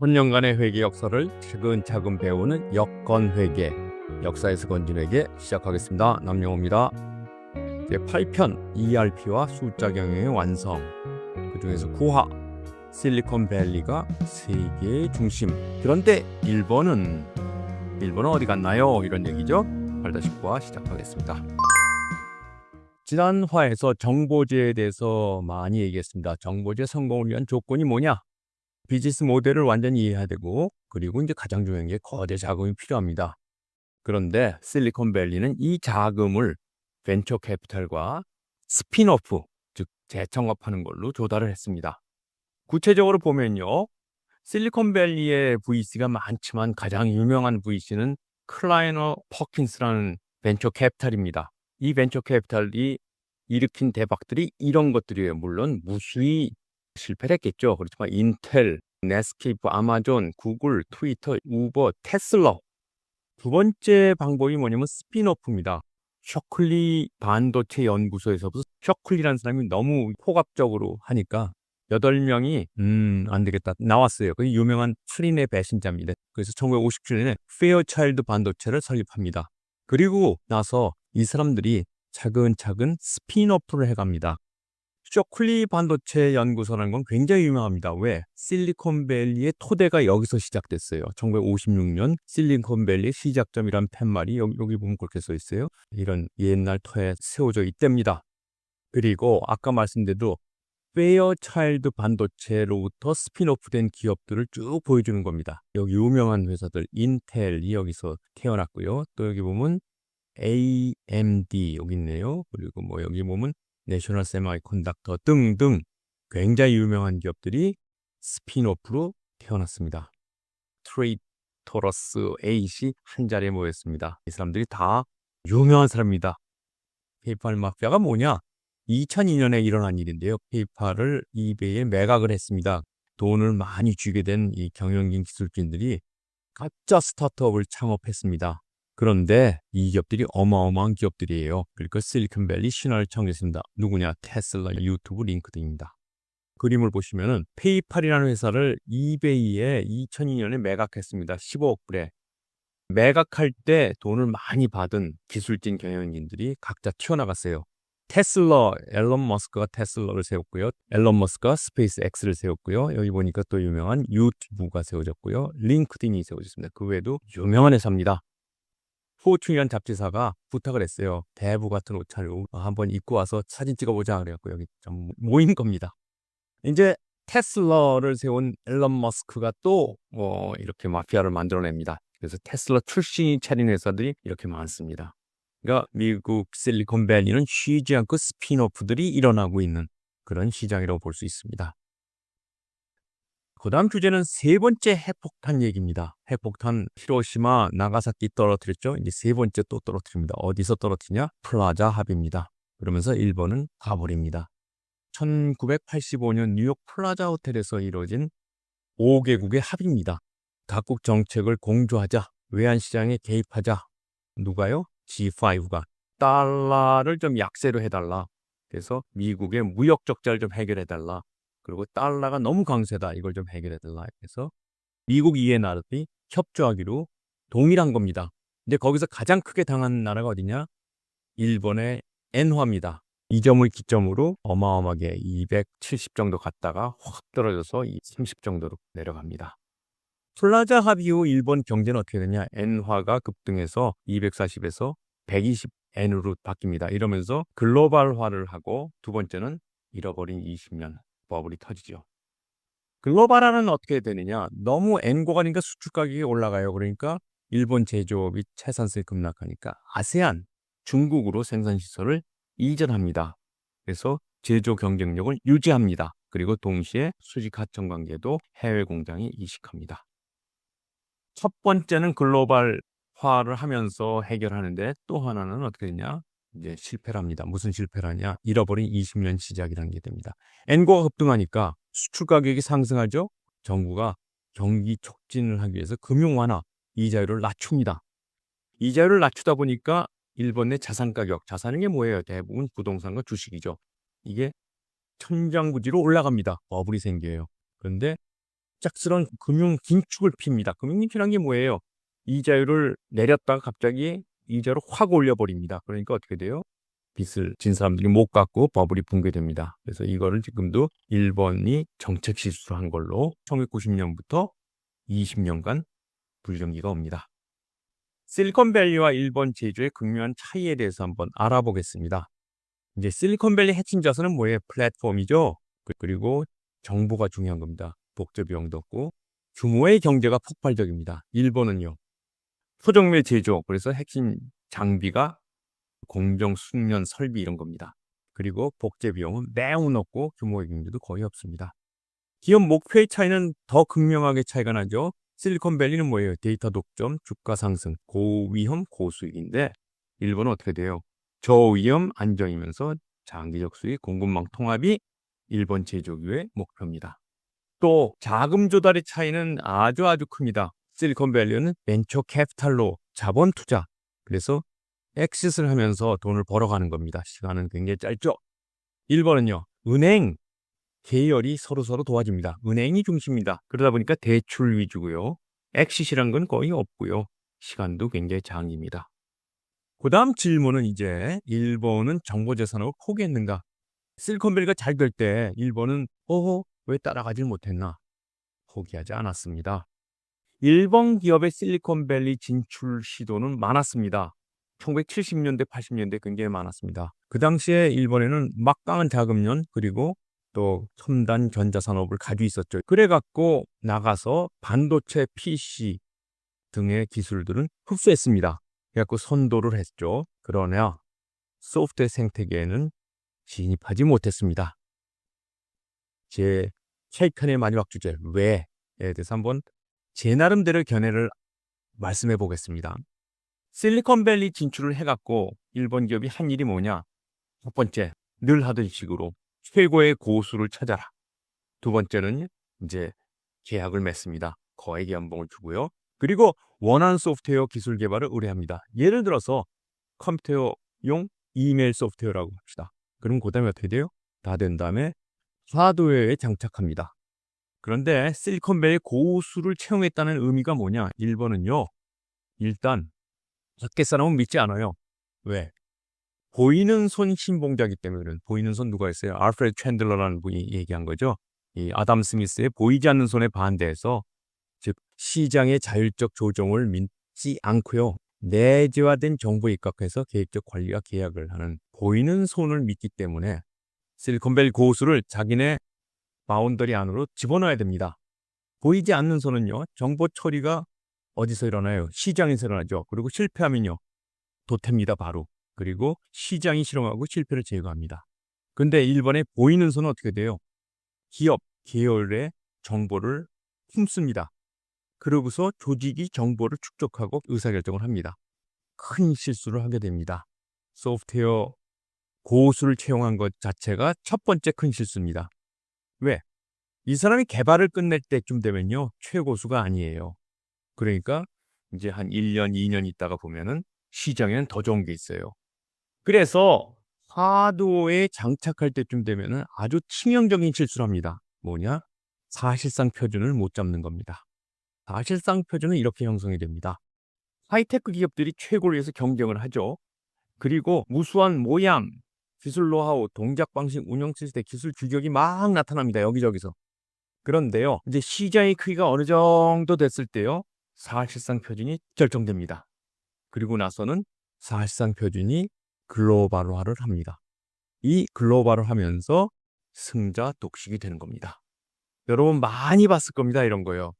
천년간의 회계 역사를 차근차근 배우는 여건회계, 역사에서 건진 회계 시작하겠습니다. 남영호입니다. 제8편 ERP와 숫자 경영의 완성, 그 중에서 9화 실리콘밸리가 세계의 중심. 그런데 일본은 어디 갔나요? 이런 얘기죠. 8-9화 시작하겠습니다. 지난 화에서 정보제에 대해서 많이 얘기했습니다. 정보제 성공을 위한 조건이 뭐냐? 비즈니스 모델을 완전히 이해해야 되고, 그리고 이제 가장 중요한 게 거대 자금이 필요합니다. 그런데 실리콘밸리는 이 자금을 벤처 캐피탈과 스핀오프, 즉 재창업하는 걸로 조달을 했습니다. 구체적으로 보면요, 실리콘밸리의 VC가 많지만 가장 유명한 VC는 클라이너 퍼킨스라는 벤처 캐피탈입니다. 이 벤처 캐피탈이 일으킨 대박들이 이런 것들이에요. 물론 무수히 실패를 했겠죠. 그렇지만 인텔, 넷스케이프, 아마존, 구글, 트위터, 우버, 테슬라. 두 번째 방법이 뭐냐면 스핀오프입니다. 셔클리 반도체 연구소에서부터 셔클리라는 사람이 너무 폭압적으로 하니까 8명이 안 되겠다 나왔어요. 그 유명한 8인의 배신자입니다. 그래서 1957년에 페어차일드 반도체를 설립합니다. 그리고 나서 이 사람들이 차근차근 스핀오프를 해갑니다. 셔클리 반도체 연구소라는 건 굉장히 유명합니다. 왜? 실리콘밸리의 토대가 여기서 시작됐어요. 1956년 실리콘밸리 시작점이란 팻말이 여기 보면 그렇게 써 있어요. 이런 옛날 터에 세워져 있답니다. 그리고 아까 말씀드린 페어차일드 반도체로부터 스핀오프된 기업들을 쭉 보여주는 겁니다. 여기 유명한 회사들 인텔이 여기서 태어났고요. 또 여기 보면 AMD 여기 있네요. 그리고 뭐 여기 보면 내셔널 세미컨덕터 등등 굉장히 유명한 기업들이 스핀오프로 태어났습니다. 트레이토러스, 에잇이 한 자리에 모였습니다. 이 사람들이 다 유명한 사람입니다. 페이팔 마피아가 뭐냐? 2002년에 일어난 일인데요. 페이팔을 이베이에 매각을 했습니다. 돈을 많이 쥐게 된 이 경영진 기술진들이 가짜 스타트업을 창업했습니다. 그런데 이 기업들이 어마어마한 기업들이에요. 그러니까 실리콘밸리 신화를 창조했습니다. 누구냐? 테슬라, 유튜브, 링크드인입니다. 그림을 보시면은 페이팔이라는 회사를 이베이에 2002년에 매각했습니다. 15억 불에. 매각할 때 돈을 많이 받은 기술진 경영진들이 각자 튀어나갔어요. 테슬라, 앨런 머스크가 테슬라를 세웠고요. 앨런 머스크가 스페이스 X를 세웠고요. 여기 보니까 또 유명한 유튜브가 세워졌고요. 링크드인이 세워졌습니다. 그 외에도 유명한 회사입니다. 포춘이라는 잡지사가 부탁을 했어요. 대부 같은 옷차림 한번 입고 와서 사진 찍어보자. 그래갖고 여기 좀 모인 겁니다. 이제 테슬라를 세운 앨런 머스크가 또 이렇게 마피아를 만들어냅니다. 그래서 테슬라 출신이 차린 회사들이 이렇게 많습니다. 그러니까 미국 실리콘밸리는 쉬지 않고 스핀오프들이 일어나고 있는 그런 시장이라고 볼 수 있습니다. 그 다음 주제는 세 번째 핵폭탄 얘기입니다. 핵폭탄 히로시마, 나가사키 떨어뜨렸죠. 이제 세 번째 또 떨어뜨립니다. 어디서 떨어뜨리냐? 플라자 합의입니다. 그러면서 일본은 가버립니다. 1985년 뉴욕 플라자 호텔에서 이루어진 5개국의 합의입니다. 각국 정책을 공조하자, 외환시장에 개입하자. 누가요? G5가 달러를 좀 약세로 해달라. 그래서 미국의 무역 적자를 좀 해결해달라. 그리고 달러가 너무 강세다. 이걸 좀 해결해달라. 해서 미국 이해 나라들이 협조하기로 동일한 겁니다. 근데 거기서 가장 크게 당한 나라가 어디냐? 일본의 엔화입니다. 이 점을 기점으로 어마어마하게 270 정도 갔다가 확 떨어져서 30 정도로 내려갑니다. 플라자 합의 후 일본 경제는 어떻게 되냐? 엔화가 급등해서 240에서 120엔으로 바뀝니다. 이러면서 글로벌화를 하고 두 번째는 잃어버린 20년 버블이 터지죠. 글로벌화는 어떻게 되느냐? 너무 엔고가 되니까 수출 가격이 올라가요. 그러니까 일본 제조업이 채산세가 급락하니까 아세안, 중국으로 생산시설을 이전합니다. 그래서 제조 경쟁력을 유지합니다. 그리고 동시에 수직 하청 관계도 해외 공장에 이식합니다. 첫 번째는 글로벌화를 하면서 해결하는데 또 하나는 어떻게 되냐? 이제 실패를 합니다. 무슨 실패를 하냐? 잃어버린 20년 시작이라는 게 됩니다. 엔고가 급등하니까 수출 가격이 상승하죠? 정부가 경기 촉진을 하기 위해서 금융 완화, 이자율을 낮춥니다. 이자율을 낮추다 보니까 일본 내 자산 가격, 자산은 게 뭐예요? 대부분 부동산과 주식이죠. 이게 천장부지로 올라갑니다. 버블이 생겨요. 그런데 갑작스런 금융 긴축을 핍니다. 금융 긴축이란 게 뭐예요? 이자율을 내렸다가 갑자기 이자를 확 올려버립니다. 그러니까 어떻게 돼요? 빚을 진 사람들이 못 갚고 버블이 붕괴됩니다. 그래서 이거를 지금도 일본이 정책 실수한 걸로 1990년부터 20년간 불경기가 옵니다. 실리콘밸리와 일본 제조의 극명한 차이에 대해서 한번 알아보겠습니다. 이제 실리콘밸리 핵심 자산은 뭐예요? 플랫폼이죠. 그리고 정보가 중요한 겁니다. 복제 비용도 없고 규모의 경제가 폭발적입니다. 일본은요. 소정밀 제조, 그래서 핵심 장비가 공정, 숙련, 설비 이런 겁니다. 그리고 복제 비용은 매우 높고 규모의 경제도 거의 없습니다. 기업 목표의 차이는 더 극명하게 차이가 나죠. 실리콘밸리는 뭐예요? 데이터 독점, 주가 상승, 고위험, 고수익인데 일본은 어떻게 돼요? 저위험, 안정이면서 장기적 수익, 공급망 통합이 일본 제조기의 목표입니다. 또 자금 조달의 차이는 아주 큽니다. 실리콘밸리는 벤처 캐피탈로 자본 투자, 그래서 엑싯을 하면서 돈을 벌어가는 겁니다. 시간은 굉장히 짧죠. 일본은요. 은행 계열이 서로 도와줍니다. 은행이 중심입니다. 그러다 보니까 대출 위주고요. 엑싯이란 건 거의 없고요. 시간도 굉장히 장기입니다. 그 다음 질문은 이제 일본은 정보재산을 포기했는가? 실리콘밸리가 잘 될 때 일본은 왜 따라가질 못했나? 포기하지 않았습니다. 일본 기업의 실리콘밸리 진출 시도는 많았습니다. 1970년대, 80년대 굉장히 많았습니다. 그 당시에 일본에는 막강한 자금력 그리고 또 첨단 전자산업을 가지고 있었죠. 그래갖고 나가서 반도체, PC 등의 기술들은 흡수했습니다. 그래갖고 선도를 했죠. 그러나 소프트웨어 생태계에는 진입하지 못했습니다. 제 최근의 마지막 주제, 왜에 대해서 한번 제 나름대로 견해를 말씀해 보겠습니다. 실리콘밸리 진출을 해갖고 일본 기업이 한 일이 뭐냐? 첫 번째, 늘 하던 식으로 최고의 고수를 찾아라. 두 번째는 이제 계약을 맺습니다. 거액의 연봉을 주고요. 그리고 원하는 소프트웨어 기술 개발을 의뢰합니다. 예를 들어서 컴퓨터용 이메일 소프트웨어라고 합시다. 그럼 그 다음에 어떻게 돼요? 다 된 다음에 하드웨어에 장착합니다. 그런데 실리콘밸리 고수를 채용했다는 의미가 뭐냐? 일본은요. 일단 밖에 사람은 믿지 않아요. 왜? 보이는 손 신봉자이기 때문에. 보이는 손 누가 있어요? 알프레드 챈들러라는 분이 얘기한 거죠. 이 아담 스미스의 보이지 않는 손에 반대해서 즉 시장의 자율적 조정을 믿지 않고요. 내재화된 정보에 입각해서 계획적 관리와 계약을 하는 보이는 손을 믿기 때문에 실리콘밸리 고수를 자기네 바운더리 안으로 집어넣어야 됩니다. 보이지 않는 손은요. 정보 처리가 어디서 일어나요? 시장에서 일어나죠. 그리고 실패하면요. 도태입니다. 바로. 그리고 시장이 실험하고 실패를 제거합니다. 근데 일본의 보이는 손은 어떻게 돼요? 기업, 계열의 정보를 품습니다. 그러고서 조직이 정보를 축적하고 의사결정을 합니다. 큰 실수를 하게 됩니다. 소프트웨어 고수를 채용한 것 자체가 첫 번째 큰 실수입니다. 왜? 이 사람이 개발을 끝낼 때쯤 되면요. 최고수가 아니에요. 그러니까 이제 한 1년, 2년 있다가 보면은 시장에는 더 좋은 게 있어요. 그래서 하드웨어에 장착할 때쯤 되면은 아주 치명적인 실수를 합니다. 뭐냐? 사실상 표준을 못 잡는 겁니다. 사실상 표준은 이렇게 형성이 됩니다. 하이테크 기업들이 최고를 위해서 경쟁을 하죠. 그리고 무수한 모양, 기술 노하우, 동작 방식, 운영 시스템, 기술 규격이 막 나타납니다. 여기저기서. 그런데요. 이제 시장의 크기가 어느 정도 됐을 때요. 사실상 표준이 결정됩니다. 그리고 나서는 사실상 표준이 글로벌화를 합니다. 이 글로벌을 하면서 승자 독식이 되는 겁니다. 여러분 많이 봤을 겁니다. 이런 거요.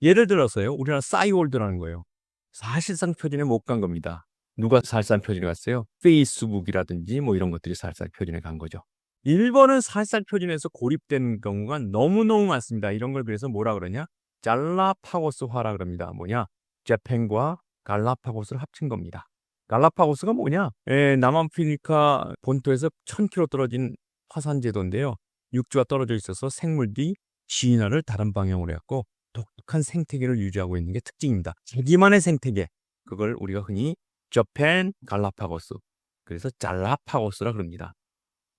예를 들어서요. 우리나라 싸이월드라는 거예요. 사실상 표준에 못 간 겁니다. 누가 사실상 표준에 갔어요? 페이스북이라든지 뭐 이런 것들이 사실상 표준에 간 거죠. 일본은 사실상 표준에서 고립된 경우가 너무너무 많습니다. 이런 걸 그래서 뭐라 그러냐? 갈라파고스화라 그럽니다. 뭐냐? 재팬과 갈라파고스를 합친 겁니다. 갈라파고스가 뭐냐? 남아프리카 본토에서 1000km 떨어진 화산제도인데요. 육지와 떨어져 있어서 생물들이 진화를 다른 방향으로 해갖고 독특한 생태계를 유지하고 있는 게 특징입니다. 자기만의 생태계. 그걸 우리가 흔히 재팬 갈라파고스. 그래서 잘라파고스라 그럽니다.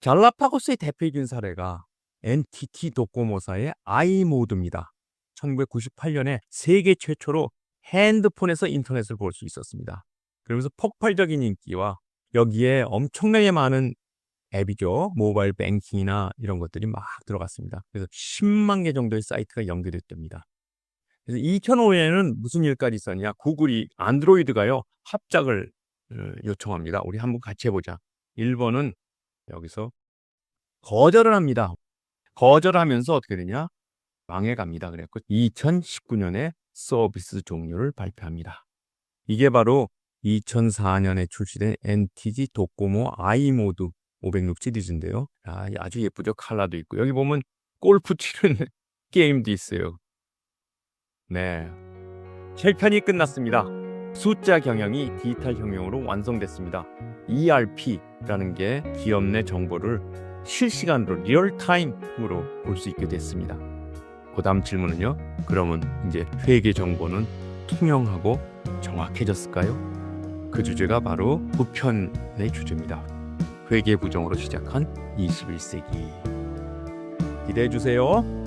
잘라파고스의 대표적인 사례가 NTT 도코모사의 i모드입니다. 1998년에 세계 최초로 핸드폰에서 인터넷을 볼 수 있었습니다. 그러면서 폭발적인 인기와 여기에 엄청나게 많은 앱이죠. 모바일 뱅킹이나 이런 것들이 막 들어갔습니다. 그래서 10만 개 정도의 사이트가 연결됐답니다. 그래서 2005년에는 무슨 일까지 있었냐? 구글이 안드로이드가요 합작을 요청합니다. 우리 한번 같이 해보자. 1번은 여기서 거절을 합니다. 거절하면서 어떻게 되냐? 망해갑니다. 그래서 2019년에 서비스 종료를 발표합니다. 이게 바로 2004년에 출시된 NTT 도코모 아이모드 506 시리즈인데요. 아주 예쁘죠. 컬러도 있고 여기 보면 골프 치는 게임도 있어요. 네, 7편이 끝났습니다. 숫자 경영이 디지털 혁명으로 완성됐습니다. ERP라는 게 기업 내 정보를 실시간으로 리얼타임으로 볼 수 있게 됐습니다. 그 다음 질문은요. 그러면 이제 회계 정보는 투명하고 정확해졌을까요? 그 주제가 바로 9편의 주제입니다. 회계 부정으로 시작한 21세기. 기대해 주세요.